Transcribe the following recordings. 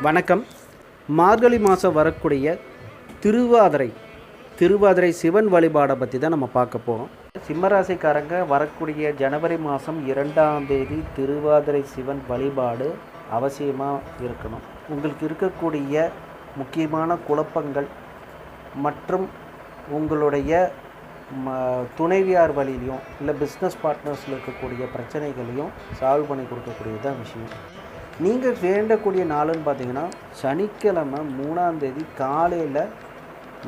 வணக்கம். மார்கழி மாதம் வரக்கூடிய திருவாதிரை சிவன் வழிபாடை பற்றி தான் நம்ம பார்க்க போகிறோம். சிம்மராசிக்காரங்க வரக்கூடிய ஜனவரி மாதம் 2ஆம் தேதி திருவாதிரை சிவன் வழிபாடு அவசியமாக இருக்கணும். உங்களுக்கு இருக்கக்கூடிய முக்கியமான குழப்பங்கள் மற்றும் உங்களுடைய துணைவியார் வழியிலையும் இல்லை பிஸ்னஸ் பார்ட்னர்ஸில் இருக்கக்கூடிய பிரச்சனைகளையும் சால்வ் பண்ணி கொடுக்கக்கூடியது தான் விஷயம். நீங்கள் வேண்டக்கூடிய நாளுன்னு பார்த்தீங்கன்னா சனிக்கிழமை 3ஆம் தேதி காலையில்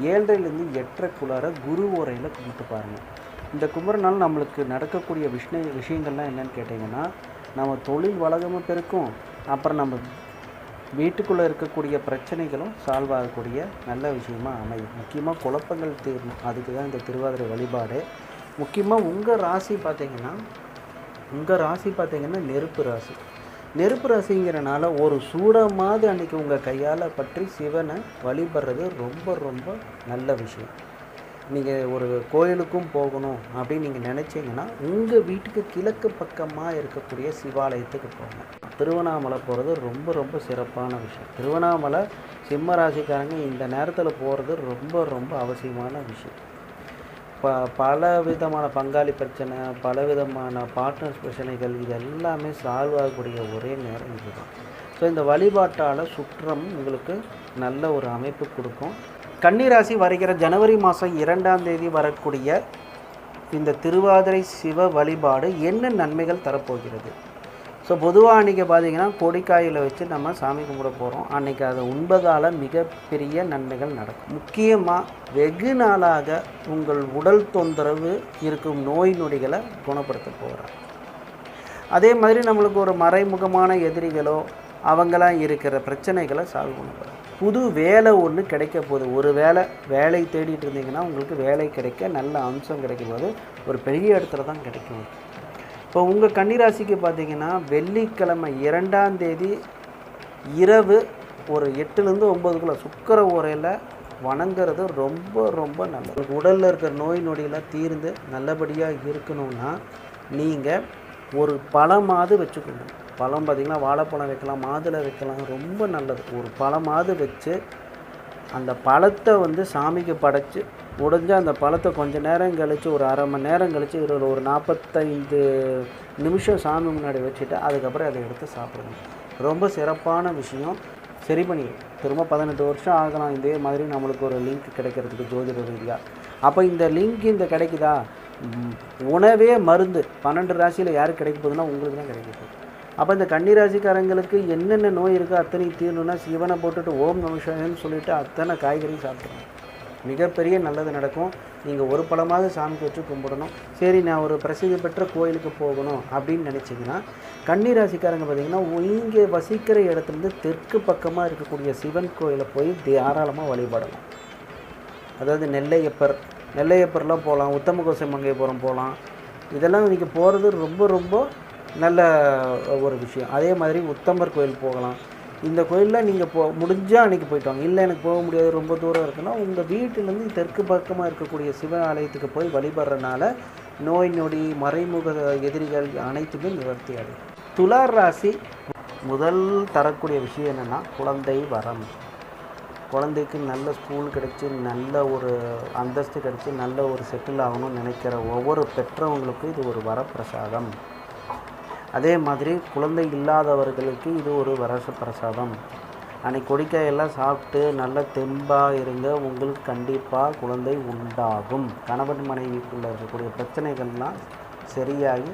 7:30லேருந்து 8:30 குரு ஓரையில் கும்பிட்டு பாருங்கள். இந்த கும்பிட்றனால நம்மளுக்கு நடக்கக்கூடிய விஷயங்கள்லாம் என்னென்னு கேட்டிங்கன்னா, நம்ம தொழில் வளகமும் பெருக்கும், அப்புறம் நம்ம வீட்டுக்குள்ளே இருக்கக்கூடிய பிரச்சனைகளும் சால்வ் ஆகக்கூடிய நல்ல விஷயமாக அமையும். முக்கியமாக குழப்பங்கள் தீரணும், அதுக்கு தான் இந்த திருவாதிரை வழிபாடு. முக்கியமாக உங்கள் ராசி பார்த்திங்கன்னா நெருப்பு ராசிங்கிறனால ஒரு சூடமாவது அன்றைக்கி உங்கள் கையால் பற்றி சிவனை வழிபடுறது ரொம்ப ரொம்ப நல்ல விஷயம். நீங்கள் ஒரு கோயிலுக்கும் போகணும் அப்படின்னு நீங்கள் நினச்சிங்கன்னா உங்கள் வீட்டுக்கு கிழக்கு பக்கமாக இருக்கக்கூடிய சிவாலயத்துக்கு போங்க. திருவண்ணாமலை போகிறது ரொம்ப ரொம்ப சிறப்பான விஷயம். திருவண்ணாமலை சிம்ம ராசிக்காரங்க இந்த நேரத்தில் போகிறது ரொம்ப ரொம்ப அவசியமான விஷயம். பல விதமான பங்காளி பிரச்சனை, பல விதமான பார்ட்னர்ஸ் பிரச்சனைகள், இது எல்லாமே சால்வ் ஆகக்கூடிய ஒரே நேரம் இதுதான். ஸோ இந்த வழிபாட்டால் சுற்றம் உங்களுக்கு நல்ல ஒரு அமைப்பு கொடுக்கும். கன்னிராசி வருகிற ஜனவரி மாதம் 2ஆம் தேதி வரக்கூடிய இந்த திருவாதிரை சிவ வழிபாடு என்ன நன்மைகள் தரப்போகிறது? ஸோ பொதுவாக அன்றைக்கி பார்த்திங்கன்னா கொடிக்காயில் வச்சு நம்ம சாமி கும்பிட போகிறோம். அன்றைக்கி அதை உண்பதால் மிகப்பெரிய நன்மைகள் நடக்கும். முக்கியமாக வெகு நாளாக உங்கள் உடல் தொந்தரவு இருக்கும் நோய் நொடிகளை குணப்படுத்த போகிறார். அதே மாதிரி நம்மளுக்கு ஒரு மறைமுகமான எதிரிகளோ அவங்களாம் இருக்கிற பிரச்சனைகளை சால்வ் பண்ண போகிறார். புது வேலை ஒன்று கிடைக்க போகுது. ஒரு வேலை தேடிட்டு இருந்தீங்கன்னா உங்களுக்கு வேலை கிடைக்க நல்ல அம்சம் கிடைக்கும் போது ஒரு பெரிய இடத்துல தான் கிடைக்கும். இப்போ உங்கள் கன்னிராசிக்கு பார்த்திங்கன்னா வெள்ளிக்கிழமை 2ஆம் தேதி இரவு ஒரு 8லேருந்து 9 சுக்கிர ஓரையில் வணங்குறது ரொம்ப ரொம்ப நல்லது. உடலில் இருக்கிற நோய் நொடியெல்லாம் தீர்ந்து நல்லபடியாக இருக்கணும்னா நீங்கள் ஒரு பழமாவது வச்சுக்கணும். பழம் பார்த்திங்கன்னா வாழைப்பழம் வைக்கலாம், மாதுளை வைக்கலாம், ரொம்ப நல்லது. ஒரு பழமாவது வச்சு அந்த பழத்தை சாமிக்கு படைச்சி முடிஞ்சால் அந்த பழத்தை கொஞ்சம் நேரம் கழித்து ஒரு அரை மணி நேரம் கழித்து ஒரு 45 நிமிஷம் சாமி முன்னாடி வச்சுட்டு அதுக்கப்புறம் அதை எடுத்து சாப்பிடுங்க. ரொம்ப சிறப்பான விஷயம். சரி பண்ணி திரும்ப 18 வருஷம் ஆகலாம் இதே மாதிரி நம்மளுக்கு ஒரு லிங்க் கிடைக்கிறதுக்கு ஜோதிட ரீதியாக. அப்போ இந்த லிங்க் கிடைக்குதா? உணவே மருந்து 12 ராசியில் யாருக்கு கிடைக்க போகுதுன்னா உங்களுக்கு தான் கிடைக்க போகுது. அப்போ இந்த கன்னிராசிக்காரங்களுக்கு என்னென்ன நோய் இருக்கோ அத்தனை தீரணுன்னா சிவனை போட்டுட்டு ஓம் நம சிவாயன்னு சொல்லிவிட்டு அத்தனை காய்கறி சாப்பிட்றோம். மிகப்பெரிய நல்லது நடக்கும். நீங்கள் ஒரு பழமாவது சாமிக்கு வச்சு கும்பிடணும். சரி, நான் ஒரு பிரசித்தி பெற்ற கோயிலுக்கு போகணும் அப்படின்னு நினச்சிங்கன்னா கன்னிராசிக்காரங்க பார்த்திங்கன்னா இங்கே வசிக்கிற இடத்துலேருந்து தெற்கு பக்கமாக இருக்கக்கூடிய சிவன் கோயிலை போய் தாராளமாக வழிபடலாம். அதாவது நெல்லையப்பர்லாம் போகலாம், உத்தமகோசை மங்கையபுரம் போகலாம். இதெல்லாம் இன்றைக்கி போகிறது ரொம்ப ரொம்ப நல்ல ஒரு விஷயம். அதே மாதிரி உத்தமர் கோயில் போகலாம். இந்த கோயிலில் நீங்கள் முடிஞ்சால் அன்றைக்கி போயிட்டு வாங்க. இல்லை எனக்கு போக முடியாது, ரொம்ப தூரம் இருக்குன்னா உங்கள் வீட்டிலேருந்து தெற்கு பக்கமாக இருக்கக்கூடிய சிவ ஆலயத்துக்கு போய் வழிபடுறதுனால நோய் நொடி மறைமுக எதிரிகள் அனைத்துமே நிவர்த்தி ஆகும். துலார் ராசி முதல் தரக்கூடிய விஷயம் என்னென்னா குழந்தை வரம். குழந்தைக்கு நல்ல ஸ்கூல் கிடச்சி நல்ல ஒரு அந்தஸ்து கிடச்சி நல்ல ஒரு செட்டில் ஆகணும்னு நினைக்கிற ஒவ்வொரு பெற்றவங்களுக்கும் இது ஒரு வரப்பிரசாதம். அதே மாதிரி குழந்தை இல்லாதவர்களுக்கு இது ஒரு வரப்பிரசாதம். அன்றைக்கி கொடிக்காயெல்லாம் சாப்பிட்டு நல்ல தெம்பாக இருங்க, உங்களுக்கு கண்டிப்பாக குழந்தை உண்டாகும். கணவன் மனைவிக்குள்ளே இருக்கக்கூடிய பிரச்சனைகள்லாம் சரியாகி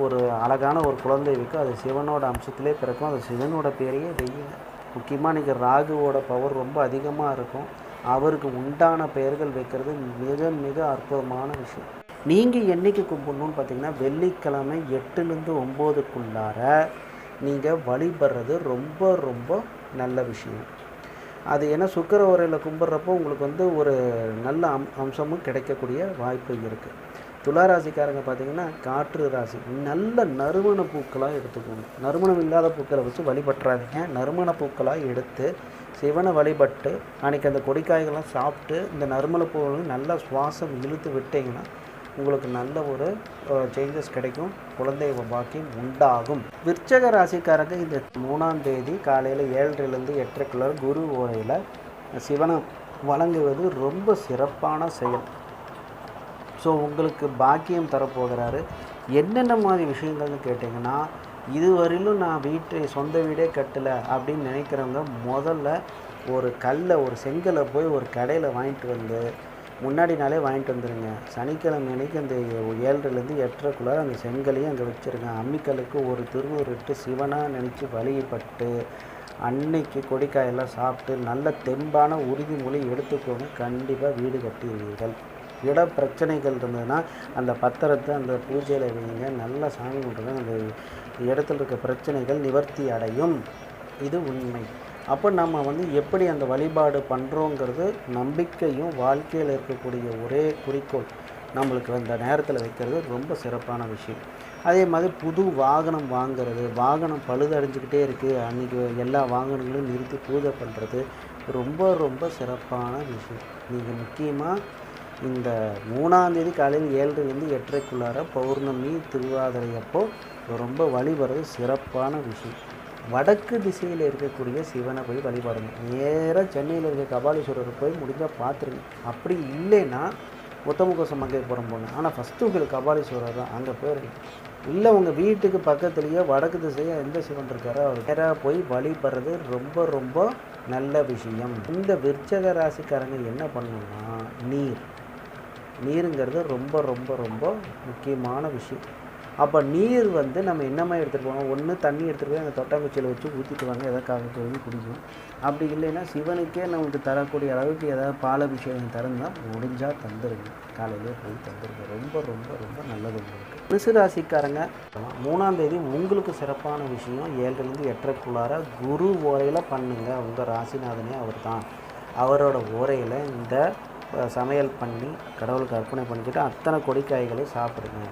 ஒரு அழகான ஒரு குழந்தை வைக்கும். அது சிவனோட அம்சத்திலே பிறக்கும். அது சிவனோட பேரையே வெய்யுங்க. முக்கியமாக இன்றைக்கி ராகுவோட பவர் ரொம்ப அதிகமாக இருக்கும். அவருக்கு உண்டான பெயர்கள் வைக்கிறது மிக மிக அற்புதமான விஷயம். நீங்கள் என்றைக்கு கும்பிடணும்னு பார்த்தீங்கன்னா வெள்ளிக்கிழமை 8லேருந்து 9க்குள்ளார நீங்கள் வழிபடுறது ரொம்ப ரொம்ப நல்ல விஷயம். அது ஏன்னா சுக்கிர ஓரையில் கும்பிட்றப்போ உங்களுக்கு ஒரு நல்ல அம்சமும் கிடைக்கக்கூடிய வாய்ப்பு இருக்குது. துளாராசிக்காரங்க பார்த்திங்கன்னா காற்று ராசி. நல்ல நறுமண பூக்களாக எடுத்துக்கணும். நறுமணம் இல்லாத பூக்களை வச்சு வழிபட்டுறாதீங்க. நறுமண பூக்களாக எடுத்து சிவனை வழிபட்டு அன்றைக்கி அந்த கொடிக்காய்கள்லாம் சாப்பிட்டு இந்த நறுமண பூவை நல்லா சுவாசம் இழுத்து விட்டிங்கன்னா உங்களுக்கு நல்ல ஒரு சேஞ்சஸ் கிடைக்கும், குழந்தை பாக்கியம் உண்டாகும். விருச்சக ராசிக்காரங்க இந்த 3ஆம் தேதி காலையில் 7:30லேருந்து 8:30க்குள்ள குரு ஓரையில் சிவனை வழங்குவது ரொம்ப சிறப்பான செயல். ஸோ உங்களுக்கு பாக்கியம் தரப்போகிறாரு. என்னென்ன மாதிரி விஷயங்கள்னு கேட்டிங்கன்னா, இதுவரையிலும் நான் சொந்த வீடே கட்டலை அப்படின்னு நினைக்கிறவங்க முதல்ல ஒரு செங்கலை போய் ஒரு கடையில் வாங்கிட்டு வந்து முன்னாடி நாளே வாங்கிட்டு வந்துடுங்க. சனிக்கிழமை அன்றைக்கி அந்த 7:30லேருந்து 8:30க்குள்ளே அந்த செங்கலையும் அங்கே வச்சுருங்க. அம்மிக்கல்லுக்கு ஒரு திருநூறு இட்டு சிவனாக நினச்சி வழிபட்டு அன்னைக்கு கொடிக்காயெல்லாம் சாப்பிட்டு நல்ல தெம்பான உறுதிமொழி எடுத்துக்கோங்க. கண்டிப்பாக வீடு கட்டிடுவீர்கள். இட பிரச்சனைகள் இருந்ததுன்னா அந்த பத்திரத்தை அந்த பூஜையில் வைங்க. நல்லா சாமி கும்பிடுங்க. அந்த இடத்துல இருக்க பிரச்சனைகள் நிவர்த்தி அடையும். இது உண்மை. அப்போ நம்ம எப்படி அந்த வழிபாடு பண்ணுறோங்கிறது நம்பிக்கையும் வாழ்க்கையில் இருக்கக்கூடிய ஒரே குறிக்கோள் நம்மளுக்கு அந்த நேரத்தில் வைக்கிறது ரொம்ப சிறப்பான விஷயம். அதே மாதிரி புது வாகனம் வாங்கிறது, வாகனம் பழுதடைஞ்சிக்கிட்டே இருக்குது, அன்றைக்கி எல்லா வாகனங்களையும் நிறுத்தி பூஜை பண்ணுறது ரொம்ப ரொம்ப சிறப்பான விஷயம். நீங்கள் முக்கியமாக இந்த 3ஆம் தேதி காலையில் 7:30லேருந்து 8:30க்குள்ளார பௌர்ணமி திருவாதிரை அப்போ ரொம்ப வழிபடுறது சிறப்பான விஷயம். வடக்கு திசையில் இருக்கக்கூடிய சிவனை போய் வழிபாடுங்க. நேராக சென்னையில் இருக்க கபாலீஸ்வரர் போய் முடிஞ்சால் பார்த்துருங்க. அப்படி இல்லைன்னா உத்தம மங்கையப்புரம் போங்க. ஆனால் ஃபஸ்ட்டு உங்களுக்கு கபாலீஸ்வரர் தான், அங்கே போயிருங்க. இல்லை உங்கள் வீட்டுக்கு பக்கத்துலேயே வடக்கு திசையாக எந்த சிவன் இருக்காரோ அவர் நேராக போய் வழிபடுறது ரொம்ப ரொம்ப நல்ல விஷயம். இந்த விருச்சக ராசிக்காரங்க என்ன பண்ணணும்னா, நீருங்கிறது ரொம்ப ரொம்ப ரொம்ப முக்கியமான விஷயம். அப்போ நீர் நம்ம என்னமா எடுத்துகிட்டு போவோம், ஒன்று தண்ணி எடுத்துகிட்டு போய் அந்த தொட்டாங்குச்சியில் வச்சு ஊற்றிட்டு வாங்க, எதாவது காக்கி குடிக்கும். அப்படி இல்லைன்னா சிவனுக்கே நமக்கு தரக்கூடிய அளவுக்கு ஏதாவது பாலபிஷேகம் தரந்தால் முடிஞ்சால் தந்துடுங்க. காலையிலே போய் தந்துடுங்க. ரொம்ப ரொம்ப ரொம்ப நல்லது உங்களுக்கு. விருச்சிக ராசிக்காரங்க 3ஆம் தேதி உங்களுக்கு சிறப்பான விஷயம். 7:30லேருந்து 8:30க்குள்ளார குரு ஓரையில் பண்ணுங்கள். உங்கள் ராசிநாதனே அவர் தான். அவரோட ஓரையில் இந்த சமையல் பண்ணி கடவுளுக்கு அர்ப்பணை பண்ணிக்கிட்டு அத்தனை கொடிக்காய்களை சாப்பிடுங்க.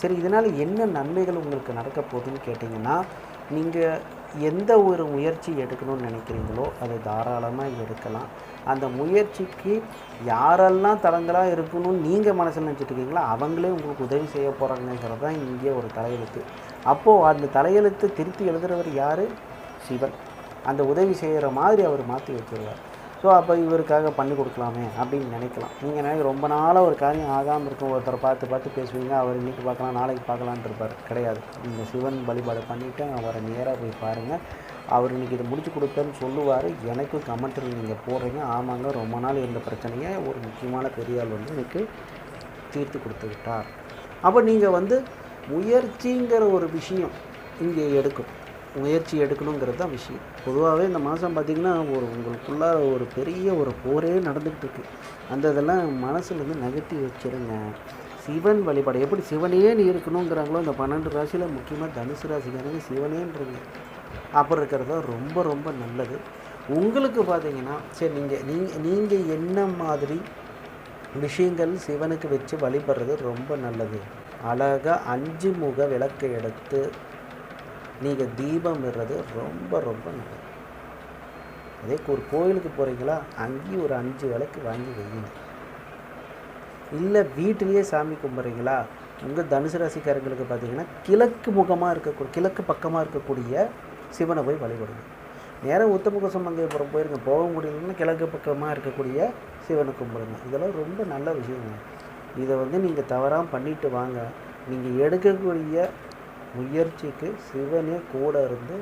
சரி, இதனால் என்ன நன்மைகள் உங்களுக்கு நடக்க போகுதுன்னு கேட்டிங்கன்னா, நீங்கள் எந்த ஒரு முயற்சி எடுக்கணும்னு நினைக்கிறீங்களோ அதை தாராளமாக எடுக்கலாம். அந்த முயற்சிக்கு யாரெல்லாம் தடங்களாக இருக்கணும்னு நீங்கள் மனசில் நினச்சிட்டு இருக்கீங்களோ அவங்களே உங்களுக்கு உதவி செய்ய போகிறாங்கிறது தான் இங்கே ஒரு தலையெழுத்து. அப்போது அந்த தலையெழுத்து திருத்தி எழுதுகிறவர் யார்? சிவன். அந்த உதவி செய்கிற மாதிரி அவர் மாற்றி வச்சுருவார். ஸோ அப்போ இவருக்காக பண்ணி கொடுக்கலாமே அப்படின்னு நினைக்கலாம். நீங்கள் நினைக்க ரொம்ப நாளாக ஒரு காரியம் ஆகாமல் இருக்கும், ஒருத்தரை பார்த்து பேசுவீங்க, அவர் இன்றைக்கி பார்க்கலாம் நாளைக்கு பார்க்கலான் இருப்பார். கிடையாது. நீங்கள் சிவன் வழிபாடு பண்ணிவிட்டு அவரை நேராக போய் பாருங்கள். அவர் இன்றைக்கி இதை முடிச்சு கொடுப்பேன்னு சொல்லுவார். எனக்கும் கமெண்ட்டில் நீங்கள் போடுறீங்க, ஆமாங்க ரொம்ப நாள் இருந்த பிரச்சனையை ஒரு முக்கியமான பெரியாள் எனக்கு தீர்த்து கொடுத்து விட்டார். அப்போ நீங்கள் முயற்சிங்கிற ஒரு விஷயம் இங்கே முயற்சி எடுக்கணுங்கிறது தான் விஷயம். பொதுவாகவே இந்த மாதம் பார்த்திங்கன்னா உங்களுக்குள்ளார ஒரு பெரிய ஒரு போரே நடந்துகிட்டு இருக்குது. இதெல்லாம் மனசுலேருந்து நகர்த்தி வச்சுருங்க. சிவன் வழிபாடு எப்படி சிவனையே நீ இருக்கணுங்கிறாங்களோ இந்த 12 ராசியில் முக்கியமாக தனுசு ராசிக்காரங்க சிவனேன்றீங்க. அப்புறம் இருக்கிறது ரொம்ப ரொம்ப நல்லது. உங்களுக்கு பார்த்திங்கன்னா சரி, நீங்கள் என்ன மாதிரி விஷயங்கள் சிவனுக்கு வச்சு வழிபடுறது ரொம்ப நல்லது. அழகாக 5 முக விளக்கை எடுத்து நீங்கள் தீபம் இடுறது ரொம்ப ரொம்ப நல்லது. அதே ஒரு கோயிலுக்கு போகிறீங்களா, அங்கேயும் ஒரு 5 விளக்கு வாங்கி வைங்க. இல்லை வீட்டிலேயே சாமி கும்பிட்றீங்களா, உங்கள் தனுசு ராசிக்காரங்களுக்கு பார்த்தீங்கன்னா கிழக்கு பக்கமாக இருக்கக்கூடிய சிவனை போய் வழிபடுங்க. நேராக உத்தம மங்கையப்புரம் போயிருங்க. போக முடியலன்னா கிழக்கு பக்கமாக இருக்கக்கூடிய சிவனை கும்பிடுங்க. இதெல்லாம் ரொம்ப நல்ல விஷயங்க. இதை நீங்கள் தவறாமல் பண்ணிட்டு வாங்க. நீங்கள் எடுக்கக்கூடிய முயற்சிக்கு சிவனே கூட இருந்து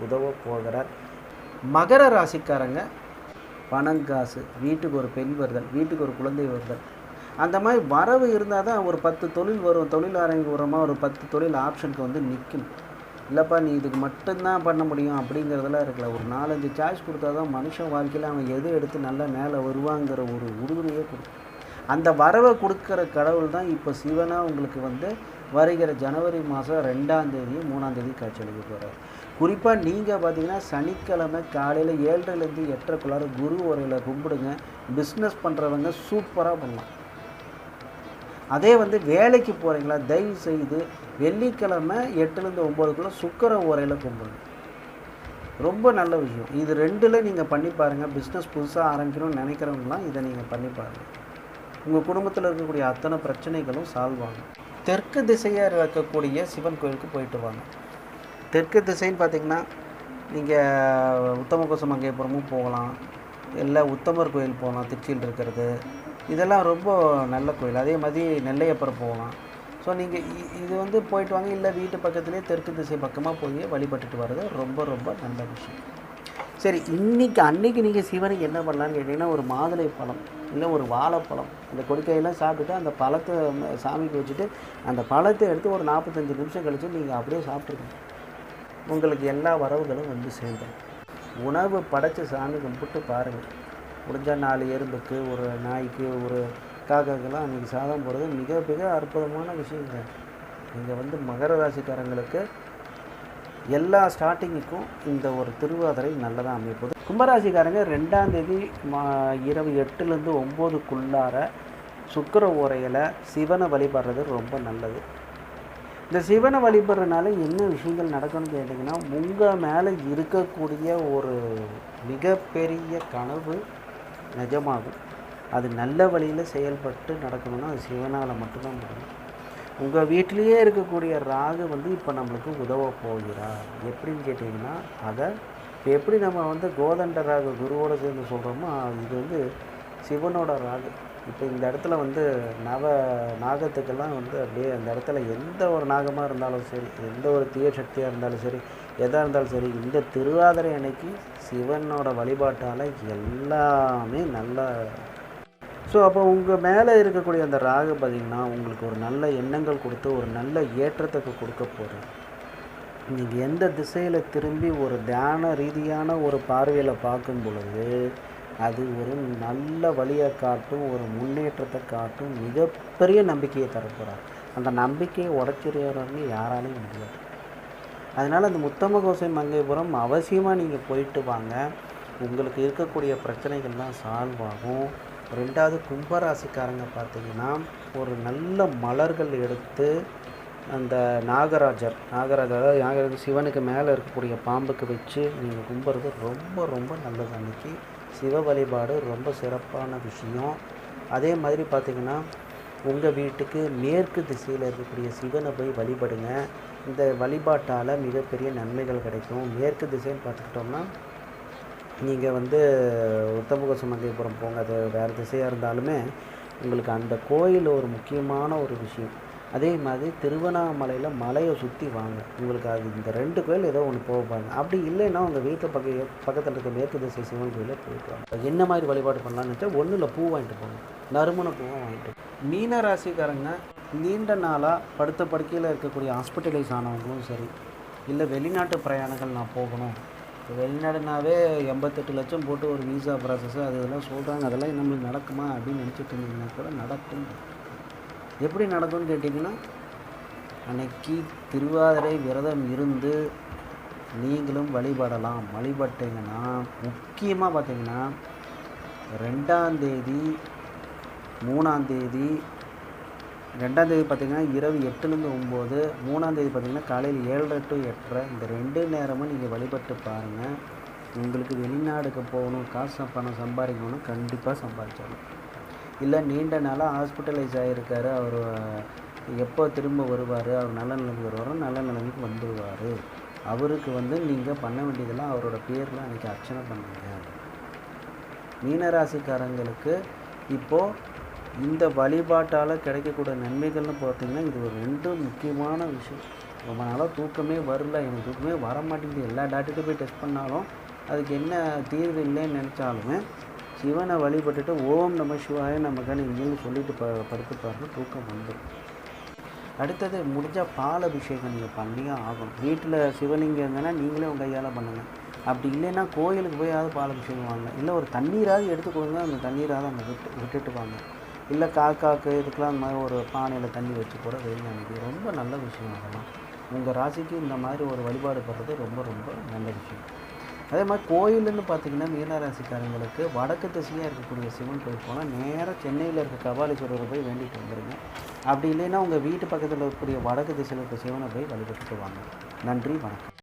உதவ போகிறார். மகர ராசிக்காரங்க பணங்காசு, வீட்டுக்கு ஒரு பெண் வருதல், வீட்டுக்கு ஒரு குழந்தை வருதல், அந்த மாதிரி வரவு இருந்தால் தான் ஒரு 10 தொழில் வரும். தொழில் ஆரம்பிக்கிறோமா ஒரு 10 தொழில் ஆப்ஷனுக்கு நிற்கும். இல்லைப்பா நீ இதுக்கு மட்டும்தான் பண்ண முடியும் அப்படிங்கிறதெல்லாம் இருக்கல. ஒரு 4-5 சாய்ஸ் கொடுத்தா தான் மனுஷன் வாழ்க்கையில் அவன் எது எடுத்து நல்லா மேலே வருவாங்கிற ஒரு உறுதுணையே கொடுக்கும். அந்த வரவை கொடுக்குற கடவுள் தான் இப்போ சிவனாக உங்களுக்கு வருகிற ஜனவரி மாதம் 2ஆம் தேதியும் 3ஆம் தேதி காட்சியளிக்க போகிறார். குறிப்பாக நீங்கள் பார்த்தீங்கன்னா சனிக்கிழமை காலையில் 7:30லேருந்து 8:30க்குள்ளார குரு உரையில் கும்பிடுங்க. பிஸ்னஸ் பண்ணுறவங்க சூப்பராக பண்ணலாம். அதே வேலைக்கு போகிறீங்களா, தயவு செய்து வெள்ளிக்கிழமை 8லேருந்து 9க்குள்ளே சுக்கிர உரையில் கும்பிடுங்க. ரொம்ப நல்ல விஷயம். இது 2ல் நீங்கள் பண்ணி பாருங்கள். பிஸ்னஸ் புதுசாக ஆரம்பிக்கணும்னு நினைக்கிறவங்களாம் இதை நீங்கள் பண்ணி பாருங்கள். உங்கள் குடும்பத்தில் இருக்கக்கூடிய அத்தனை பிரச்சனைகளும் சால்வ் ஆகும். தெற்கு திசையாக இருக்கக்கூடிய சிவன் கோயிலுக்கு போயிட்டு வாங்க. தெற்கு திசைன்னு பார்த்திங்கன்னா நீங்கள் உத்தமகோசமங்கையபுரமும் போகலாம், இல்லை உத்தமர் கோயில் போகலாம், திருச்சியில் இருக்கிறது. இதெல்லாம் ரொம்ப நல்ல கோயில். அதே மாதிரி நெல்லையப்பர் போகலாம். ஸோ நீங்கள் இது வந்து போயிட்டு வாங்க. இல்லை வீட்டு பக்கத்துலேயே தெற்கு திசை பக்கமாக போய் வழிபட்டுட்டு வர்றது ரொம்ப ரொம்ப நல்ல விஷயம். சரி, அன்றைக்கி நீங்கள் சிவனுக்கு என்ன பண்ணலான்னு கேட்டிங்கன்னா, ஒரு மாதுளை பழம் இல்லை ஒரு வாழைப்பழம், இந்த கொடிக்கையெல்லாம் சாப்பிட்டுட்டு அந்த பழத்தை சாமிக்கு வச்சுட்டு அந்த பழத்தை எடுத்து ஒரு 45 நிமிஷம் கழித்து நீங்கள் அப்படியே சாப்பிட்ருக்கீங்க. உங்களுக்கு எல்லா வரவுகளும் வந்து சேர்ந்துடும். உணவு படைச்சி சாமி கும்பிட்டு பாருங்கள். முடிஞ்சால் 4 எறும்புக்கு, ஒரு நாய்க்கு, ஒரு காக்காக்கெல்லாம் அன்றைக்கி சாதம் போடுறது மிக மிக அற்புதமான விஷயங்க. நீங்கள் வந்து மகர ராசிக்காரங்களுக்கு எல்லா ஸ்டார்டிங்குக்கும் இந்த ஒரு திருவாதிரை நல்லதாக அமைப்போது. கும்பராசிக்காரங்க 2ஆம் தேதி இரவு 8லேருந்து 9க்குள்ளார சுக்கிர ஓரையில் சிவனை வழிபடுறது ரொம்ப நல்லது. இந்த சிவனை வழிபடுறதுனால என்ன விஷயங்கள் நடக்கும்னு கேட்டிங்கன்னா, உங்கள் மேலே இருக்கக்கூடிய ஒரு மிகப்பெரிய கனவு நிஜமாகும். அது நல்ல வழியில் செயல்பட்டு நடக்கணும்னா அது சிவனால் மட்டும்தான் முடியும். உங்கள் வீட்டிலையே இருக்கக்கூடிய ராகு வந்து இப்போ நம்மளுக்கு உதவ போகிறார். எப்படின்னு கேட்டிங்கன்னா, அதை இப்போ எப்படி நம்ம வந்து கோதண்ட ராகு குருவோடு சேர்ந்து சொல்கிறோமோ, இது வந்து சிவனோட ராகு. இப்போ இந்த இடத்துல வந்து நாகத்துக்கெல்லாம் வந்து அப்படியே அந்த இடத்துல எந்த ஒரு நாகமாக இருந்தாலும் சரி, எந்த ஒரு தீய சக்தியாக இருந்தாலும் சரி, எதாக இருந்தாலும் சரி, இந்த திருவாதிரை அன்னைக்கு சிவனோட வழிபாட்டால் எல்லாமே நல்லா. ஸோ அப்போ உங்கள் மேலே இருக்கக்கூடிய அந்த ராகு பார்த்திங்கன்னா உங்களுக்கு ஒரு நல்ல எண்ணங்கள் கொடுத்து ஒரு நல்ல ஏற்றத்துக்கு கொடுக்க போகிறேன். நீங்கள் எந்த திசையில் திரும்பி ஒரு தியான ரீதியான ஒரு பார்வையில் பார்க்கும் பொழுது அது ஒரு நல்ல வழியை காட்டும், ஒரு முன்னேற்றத்தை காட்டும், மிகப்பெரிய நம்பிக்கையை தரப்போகிறார். அந்த நம்பிக்கையை உடைச்சிடுறவங்க யாராலையும் முடியாது. அதனால் அந்த உத்தமகோசை மங்கையபுரம் அவசியமாக நீங்கள் போயிட்டு வாங்க. உங்களுக்கு இருக்கக்கூடிய பிரச்சனைகள்லாம் சால்வ் ஆகும். 2வது கும்பராசிக்காரங்க பார்த்திங்கன்னா, ஒரு நல்ல மலர்கள் எடுத்து அந்த நாகராஜர் அதாவது சிவனுக்கு மேலே இருக்கக்கூடிய பாம்புக்கு வச்சு நீங்கள் கும்புறது ரொம்ப ரொம்ப நல்லது. அன்றைக்கி சிவ வழிபாடு ரொம்ப சிறப்பான விஷயம். அதே மாதிரி பார்த்திங்கன்னா, உங்கள் வீட்டுக்கு மேற்கு திசையில் இருக்கக்கூடிய சிவனை போய் வழிபடுங்க. இந்த வழிபாட்டால் மிகப்பெரிய நன்மைகள் கிடைக்கும். மேற்கு திசைன்னு பார்த்துக்கிட்டோம்னா, நீங்கள் வந்து உத்தமகோசமங்கையபுரம் போங்க. அது வேறு திசையாக இருந்தாலுமே உங்களுக்கு அந்த கோயில் ஒரு முக்கியமான ஒரு விஷயம். அதே மாதிரி திருவண்ணாமலையில் மலையை சுற்றி வாங்க. உங்களுக்கு அது இந்த 2 கோயில் ஏதோ ஒன்று போவாங்க. அப்படி இல்லைன்னா உங்கள் வீட்டு பக்கத்தில் இருக்க மேற்கு திசை சிவன் கோயிலில் போயிட்டு வாங்க. என்ன மாதிரி வழிபாடு பண்ணலான்னு வச்சா, ஒன்றில் பூ வாங்கிட்டு போங்க, நறுமண பூவை வாங்கிட்டு. மீன ராசிக்காரங்க நீண்ட நாளாக படுத்த படுக்கையில் இருக்கக்கூடிய ஹாஸ்பிட்டலைஸ் ஆனவங்களும் சரி, இல்லை வெளிநாட்டு பிரயாணங்கள் நான் போகணும், வெளிநாடுனாவே 88 லட்சம் போட்டு ஒரு விசா ப்ராசஸ்ஸு அது இதெல்லாம் சொல்கிறாங்க, அதெல்லாம் நம்மளுக்கு நடக்குமா அப்படின்னு நினச்சிட்டு இருந்தீங்கன்னா கூட நடக்கும். எப்படி நடக்கும்னு கேட்டிங்கன்னா, அன்னைக்கு திருவாதிரை விரதம் இருந்து நீங்களும் வழிபடலாம். வழிபட்டீங்கன்னா முக்கியமாக பார்த்திங்கன்னா 2ஆம் தேதி 3ஆம் தேதி 2ஆம் தேதி பார்த்திங்கன்னா இரவு 8லேருந்து 9, 3ஆம் தேதி பார்த்திங்கன்னா காலையில் 7:30 to 8:30, இந்த 2 நேரமும் நீங்கள் வழிபட்டு பாருங்கள். உங்களுக்கு வெளிநாடுக்கு போகணும், காசு பணம் சம்பாதிக்கணும்னு கண்டிப்பாக சம்பாதிச்சாலும். இல்லை நீண்ட நாளாக ஹாஸ்பிட்டலைஸ் ஆகியிருக்காரு, அவர் எப்போ திரும்ப வருவார், அவர் நல்ல நிலைமைக்கு வருவாரோ நல்ல நிலைமைக்கு வந்துடுவார். அவருக்கு வந்து நீங்கள் பண்ண வேண்டியதெல்லாம் அவரோட பேரில் அன்றைக்கி அர்ச்சனை பண்ணுங்க. மீனராசிக்காரங்களுக்கு இப்போது இந்த வழிபாட்டால் கிடைக்கக்கூடிய நன்மைகள்னு பார்த்திங்கன்னா, இது ஒரு 2 முக்கியமான விஷயம். ரொம்ப நாளாக தூக்கமே வரல, எனக்கு தூக்கமே வர மாட்டேங்குது, எல்லா டாக்டர்கிட்ட போய் டெஸ்ட் பண்ணாலும் அதுக்கு என்ன தீர்வு இல்லைன்னு நினச்சாலுமே சிவனை வழிபட்டுட்டு ஓம் நம சிவாய நமக்கான இங்கேயும் சொல்லிட்டு படுத்து பாருங்க, தூக்கம் வந்துடும். அடுத்தது முடிஞ்சால் பால் அபிஷேகம் நீங்கள் பண்ணியே ஆகணும். வீட்டில் சிவலிங்கம் இருந்தேன்னா நீங்களே உங்கள் கையால் பண்ணுங்கள். அப்படி இல்லைன்னா கோயிலுக்கு போயாவது பால் அபிஷேகம் வாங்க. இல்லை ஒரு தண்ணீராவது எடுத்து கொடுங்க, அந்த தண்ணீராவது அங்கே விட்டுட்டு வாங்க. இல்லை காக்காக்கு இதுக்கெலாம் அந்த மாதிரி ஒரு பானையில் தண்ணி வச்சு கூட வெளியே அனுப்பி ரொம்ப நல்ல விஷயம். அதெல்லாம் உங்கள் ராசிக்கு இந்த மாதிரி ஒரு வழிபாடு பண்ணுறது ரொம்ப ரொம்ப நல்ல விஷயம். அதே மாதிரி கோயிலுன்னு பார்த்திங்கன்னா, மீனராசிக்காரங்களுக்கு வடக்கு திசையாக இருக்கக்கூடிய சிவன் கோயில் போனால் நேராக சென்னையில் இருக்க கபாலீஸ்வரரை போய் வேண்டிட்டு வந்துடுங்க. அப்படி இல்லைன்னா உங்கள் வீட்டு பக்கத்தில் இருக்கக்கூடிய வடக்கு திசையில் இருக்க சிவனை போய் வழிபட்டுட்டு வாங்க. நன்றி, வணக்கம்.